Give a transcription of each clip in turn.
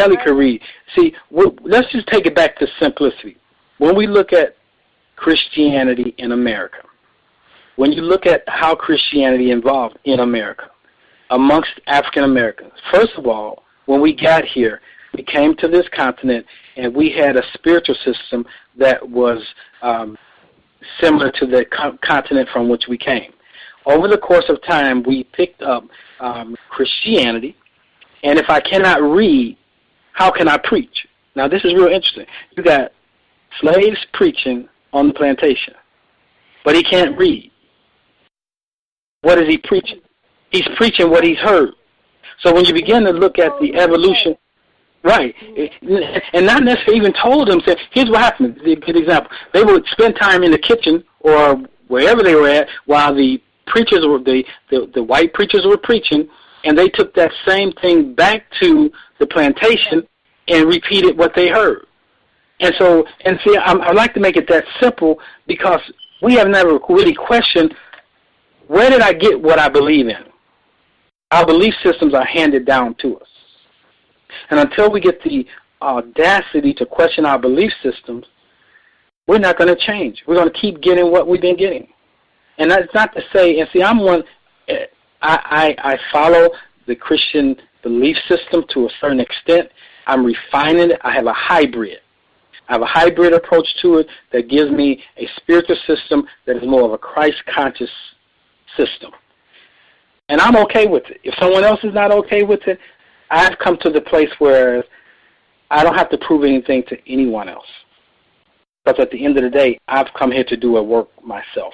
barely could read. See, let's just take it back to simplicity. When we look at Christianity in America, when you look at how Christianity evolved in America amongst African Americans, first of all, when we got here, we came to this continent and we had a spiritual system that was similar to the continent from which we came. Over the course of time, we picked up Christianity, and if I cannot read, how can I preach? Now, this is real interesting. You got slaves preaching on the plantation, but he can't read. What is he preaching? He's preaching what he's heard. So when you begin to look at the evolution, right, and not necessarily even told them, say, here's what happened. A good example. They would spend time in the kitchen or wherever they were at while the preachers were, the white preachers were preaching, and they took that same thing back to the plantation and repeated what they heard. And so, and see, I like to make it that simple because we have never really questioned, where did I get what I believe in? Our belief systems are handed down to us. And until we get the audacity to question our belief systems, we're not going to change. We're going to keep getting what we've been getting. And that's not to say, and see, I'm one, I follow the Christian belief system to a certain extent. I'm refining it. I have a hybrid. I have a hybrid approach to it that gives me a spiritual system that is more of a Christ-conscious system. And I'm okay with it. If someone else is not okay with it, I've come to the place where I don't have to prove anything to anyone else. Because at the end of the day, I've come here to do a work myself.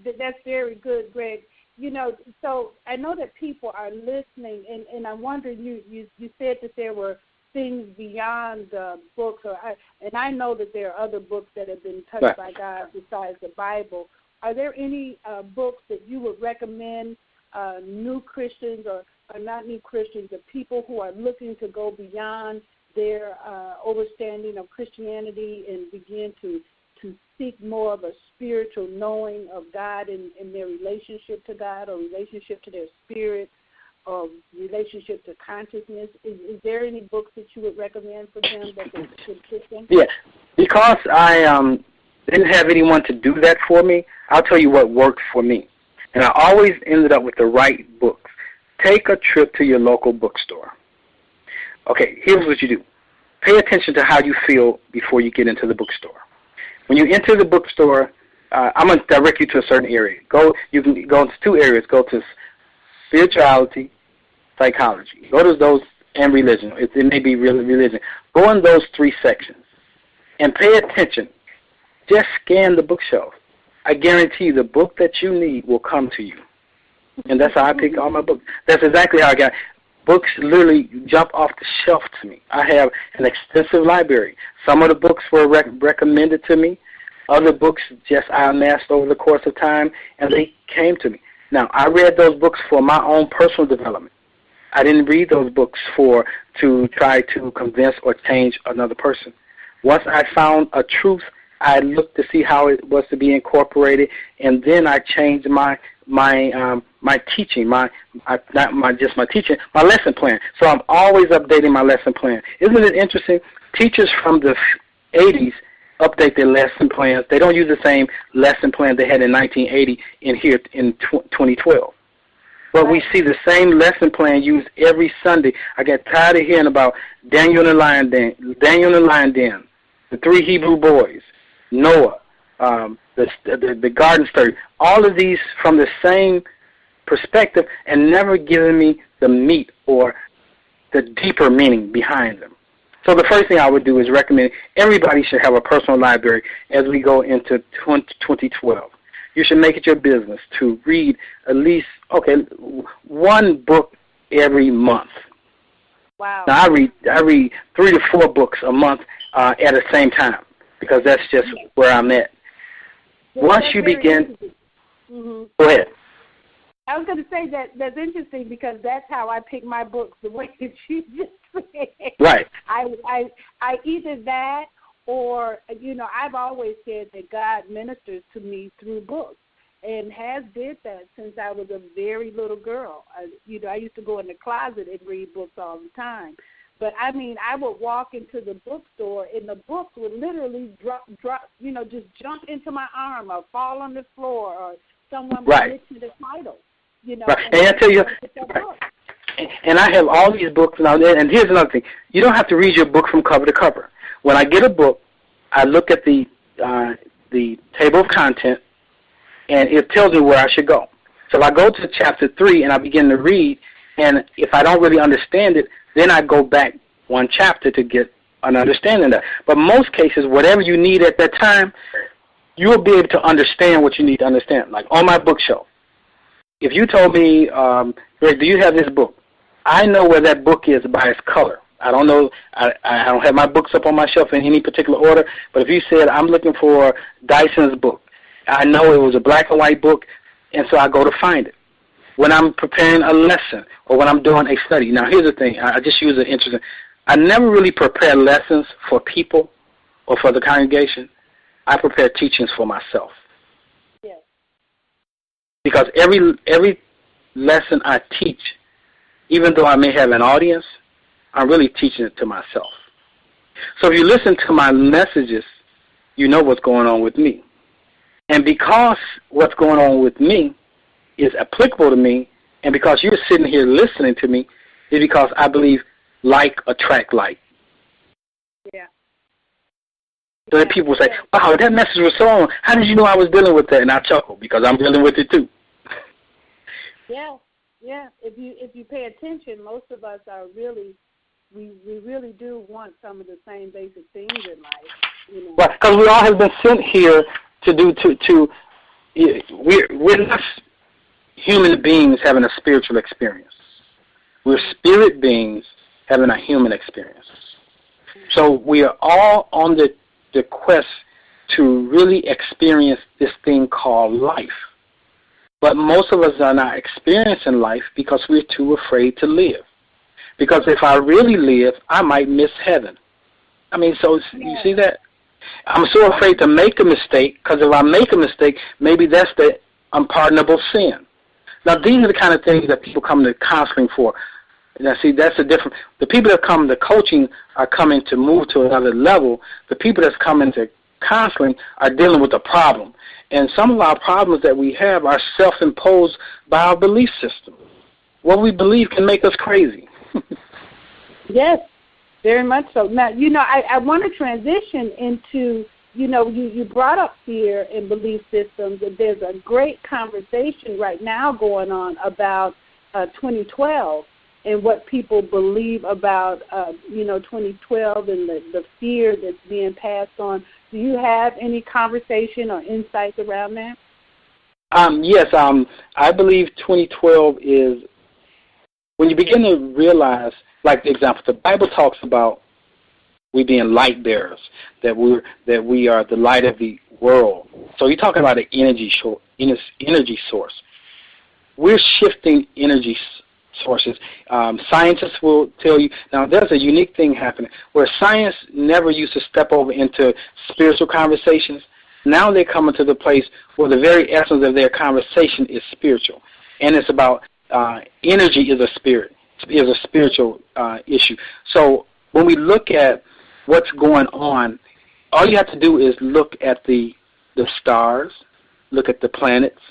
That's very good, Greg. You know, so I know that people are listening, and I'm wondering, you said that there were things beyond books, and I know that there are other books that have been touched right. by God besides the Bible. Are there any books that you would recommend new Christians or not new Christians, but people who are looking to go beyond their understanding of Christianity and begin to seek more of a spiritual knowing of God in their relationship to God or relationship to their spirit or relationship to consciousness? Is there any books that you would recommend for them that they should fit in? Yeah, because I didn't have anyone to do that for me, I'll tell you what worked for me. And I always ended up with the right books. Take a trip to your local bookstore. Okay, here's what you do. Pay attention to how you feel before you get into the bookstore. When you enter the bookstore, I'm going to direct you to a certain area. You can go into two areas. Go to spirituality, psychology. Go to those, and religion. It may be religion. Go in those three sections and pay attention. Just scan the bookshelf. I guarantee you the book that you need will come to you. And that's how I pick all my books. That's exactly how I got books. Literally jump off the shelf to me. I have an extensive library. Some of the books were recommended to me. Other books just I amassed over the course of time, and they came to me. Now, I read those books for my own personal development. I didn't read those books to try to convince or change another person. Once I found a truth, I looked to see how it was to be incorporated, and then I changed my teaching, my lesson plan. So I'm always updating my lesson plan. Isn't it interesting? Teachers from the 80s update their lesson plans. They don't use the same lesson plan they had in 1980 in here in 2012. But we see the same lesson plan used every Sunday. I got tired of hearing about Daniel and the lion den, the three Hebrew boys, Noah, the garden story, all of these from the same perspective and never giving me the meat or the deeper meaning behind them. So the first thing I would do is recommend everybody should have a personal library as we go into 2012. You should make it your business to read at least, one book every month. Wow. Now, I read 3 to 4 books a month at the same time because that's just where I'm at. Once you begin, go ahead. I was going to say that's interesting because that's how I pick my books, the way that you just said. Right. I either that or, I've always said that God ministers to me through books. and has did that since I was a very little girl. I used to go in the closet and read books all the time. But, I mean, I would walk into the bookstore, and the books would literally drop, just jump into my arm or fall on the floor, or someone would mention the title. Right. And I tell you, and I have all these books now. And here's another thing: you don't have to read your book from cover to cover. When I get a book, I look at the table of content, and it tells me where I should go. So if I go to chapter 3 and I begin to read, and if I don't really understand it, then I go back one chapter to get an understanding of that. But most cases, whatever you need at that time, you will be able to understand what you need to understand. Like on my bookshelf, if you told me, Greg, do you have this book? I know where that book is by its color. I don't know. I don't have my books up on my shelf in any particular order. But if you said, I'm looking for Dyson's book, I know it was a black and white book, and so I go to find it. When I'm preparing a lesson or when I'm doing a study. Now, here's the thing. I just use it interesting. I never really prepare lessons for people or for the congregation. I prepare teachings for myself. Yes. Because every lesson I teach, even though I may have an audience, I'm really teaching it to myself. So if you listen to my messages, you know what's going on with me. And because what's going on with me is applicable to me, and because you're sitting here listening to me, is because I believe like attract like. Yeah. So that people say, wow, that message was so on. How did you know I was dealing with that? And I chuckle because I'm dealing with it too. Yeah, yeah. If you pay attention, most of us are really, we really do want some of the same basic things in life. Right, because we all have been sent here we're not human beings having a spiritual experience. We're spirit beings having a human experience. So we are all on the quest to really experience this thing called life. But most of us are not experiencing life because we're too afraid to live. Because if I really live, I might miss heaven. I mean, so you see that? I'm so afraid to make a mistake because if I make a mistake, maybe that's the unpardonable sin. Now, these are the kind of things that people come to counseling for. Now, see, that's the difference. The people that come to coaching are coming to move to another level. The people that's coming to counseling are dealing with a problem. And some of our problems that we have are self-imposed by our belief system. What we believe can make us crazy. Yes, very much so. Now, I want to transition into, you brought up fear and belief systems, and there's a great conversation right now going on about 2012 and what people believe about, 2012 and the fear that's being passed on. Do you have any conversation or insights around that? Yes, I believe 2012 is when you begin to realize, like the example, the Bible talks about we being light bearers, that we are the light of the world. So you're talking about an energy source. We're shifting energy sources. Scientists will tell you, now there's a unique thing happening where science never used to step over into spiritual conversations. Now they're coming to the place where the very essence of their conversation is spiritual. And it's about energy is a spiritual issue. So when we look at what's going on, all you have to do is look at the stars, look at the planets,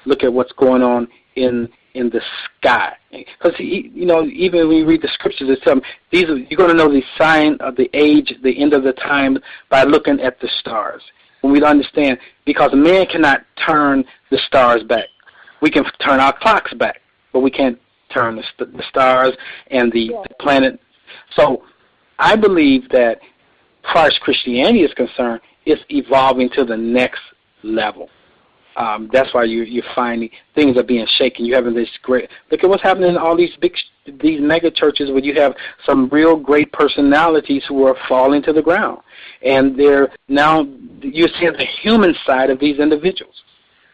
look at what's going on in the sky. Because even when you read the scriptures, it's you're going to know the sign of the age, the end of the time, by looking at the stars. When we understand, because man cannot turn the stars back. We can turn our clocks back, but we can't turn the stars and the planet. So I believe that, as far as Christianity is concerned, it's evolving to the next level. That's why you're finding things are being shaken. You're having this great, look at what's happening in all these mega churches where you have some real great personalities who are falling to the ground. And you're seeing the human side of these individuals.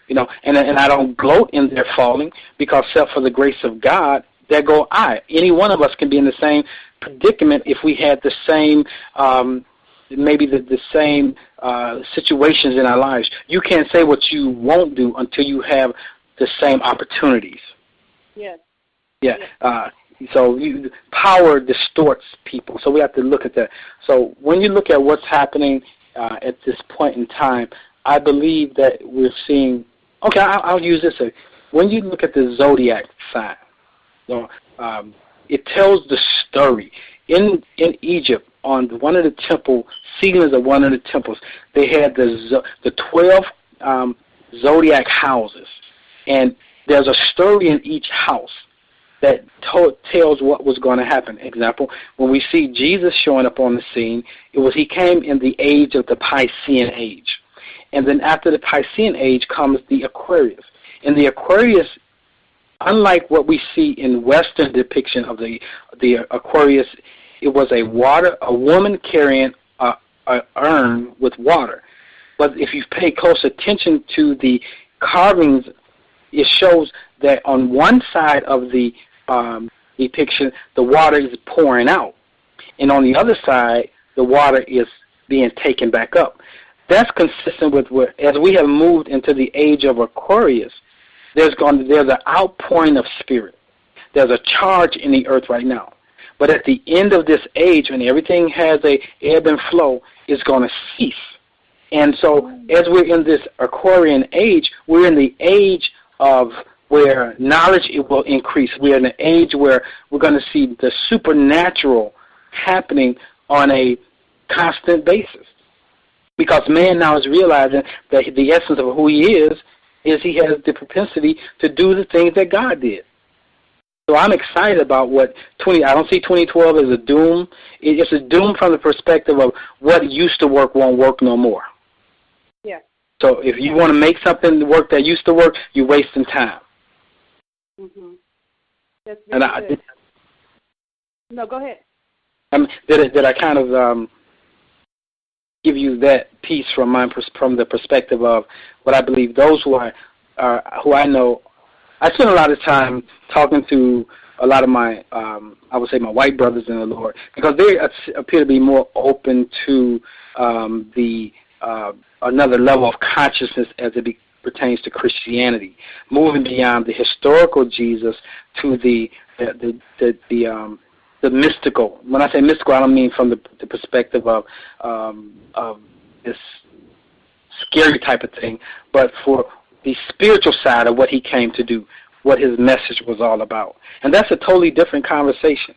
And I don't gloat in their falling, because except for the grace of God, there go I. Any one of us can be in the same predicament if we had the same maybe the same situations in our lives. You can't say what you won't do until you have the same opportunities. Yes. Yeah. So power distorts people. So we have to look at that. So when you look at what's happening at this point in time, I believe that we're seeing. Okay, I'll use this. When you look at the zodiac sign, it tells the story. In Egypt, on one of the temple ceilings of one of the temples, they had the 12 zodiac houses, and there's a story in each house that tells what was going to happen. Example, when we see Jesus showing up on the scene, he came in the age of the Piscean age. And then after the Piscean age comes the Aquarius. And the Aquarius, unlike what we see in Western depiction of the Aquarius, it was a woman carrying an urn with water. But if you pay close attention to the carvings, it shows that on one side of the depiction, the water is pouring out, and on the other side, the water is being taken back up. That's consistent with as we have moved into the age of Aquarius, there's an outpouring of spirit. There's a charge in the earth right now. But at the end of this age, when everything has a ebb and flow, it's going to cease. And so as we're in this Aquarian age, we're in the age of where knowledge will increase. We're in an age where we're going to see the supernatural happening on a constant basis. Because man now is realizing that the essence of who he is he has the propensity to do the things that God did. So I'm excited about I don't see 2012 as a doom. It's a doom from the perspective of what used to work won't work no more. Yeah. So if you want to make something work that used to work, you're wasting time. Mm-hmm. That's very good. No, go ahead. Did I kind of give you that piece from the perspective of what I believe those who I know. I spend a lot of time talking to a lot of my, I would say my white brothers in the Lord, because they appear to be more open to another level of consciousness as it pertains to Christianity, moving beyond the historical Jesus to the mystical. When I say mystical, I don't mean from the perspective of this scary type of thing, but for the spiritual side of what he came to do, what his message was all about. And that's a totally different conversation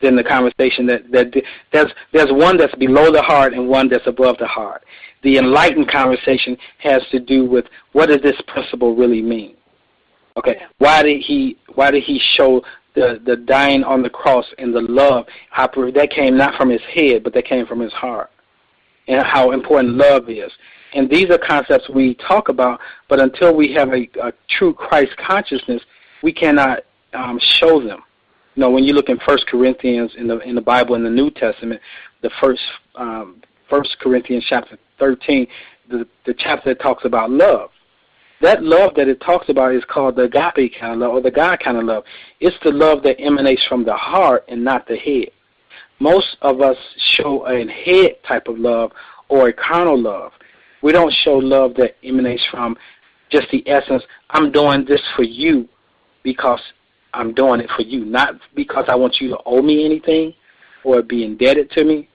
than the conversation that there's one that's below the heart and one that's above the heart. The enlightened conversation has to do with what does this principle really mean? Okay, why did he show the dying on the cross and the love? How that came not from his head, but that came from his heart, and how important love is. And these are concepts we talk about, but until we have a true Christ consciousness, we cannot show them. You know, when you look in 1 Corinthians in the Bible in the New Testament, the first Corinthians chapter 13, the chapter that talks about love. That love that it talks about is called the agape kind of love, or the God kind of love. It's the love that emanates from the heart and not the head. Most of us show a head type of love or a carnal love. We don't show love that emanates from just the essence, I'm doing this for you because I'm doing it for you, not because I want you to owe me anything or be indebted to me,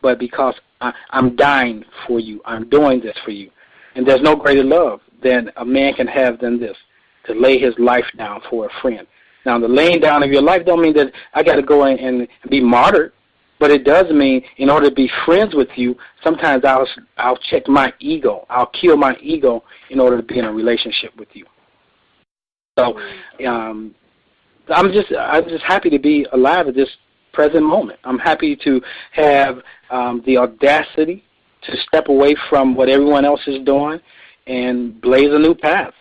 but because I'm dying for you. I'm doing this for you. And there's no greater love than a man can have than this, to lay his life down for a friend. Now, the laying down of your life don't mean that I got to go in and be martyred, but it does mean in order to be friends with you, sometimes I'll check my ego. I'll kill my ego in order to be in a relationship with you. So I'm just happy to be alive at this present moment. I'm happy to have the audacity to step away from what everyone else is doing and blaze a new path.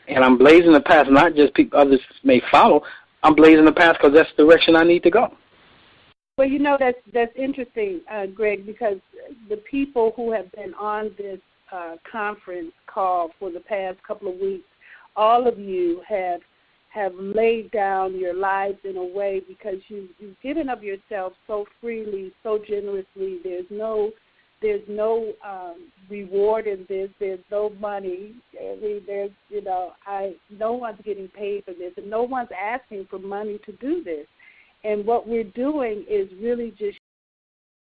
And I'm blazing the path, not just others may follow. I'm blazing the path because that's the direction I need to go. Well, you know, that's interesting, Greg, because the people who have been on this conference call for the past couple of weeks, all of you have laid down your lives in a way because you've given of yourself so freely, so generously. There's no There's no reward in this. There's no money. There's, no one's getting paid for this, and no one's asking for money to do this. And what we're doing is really just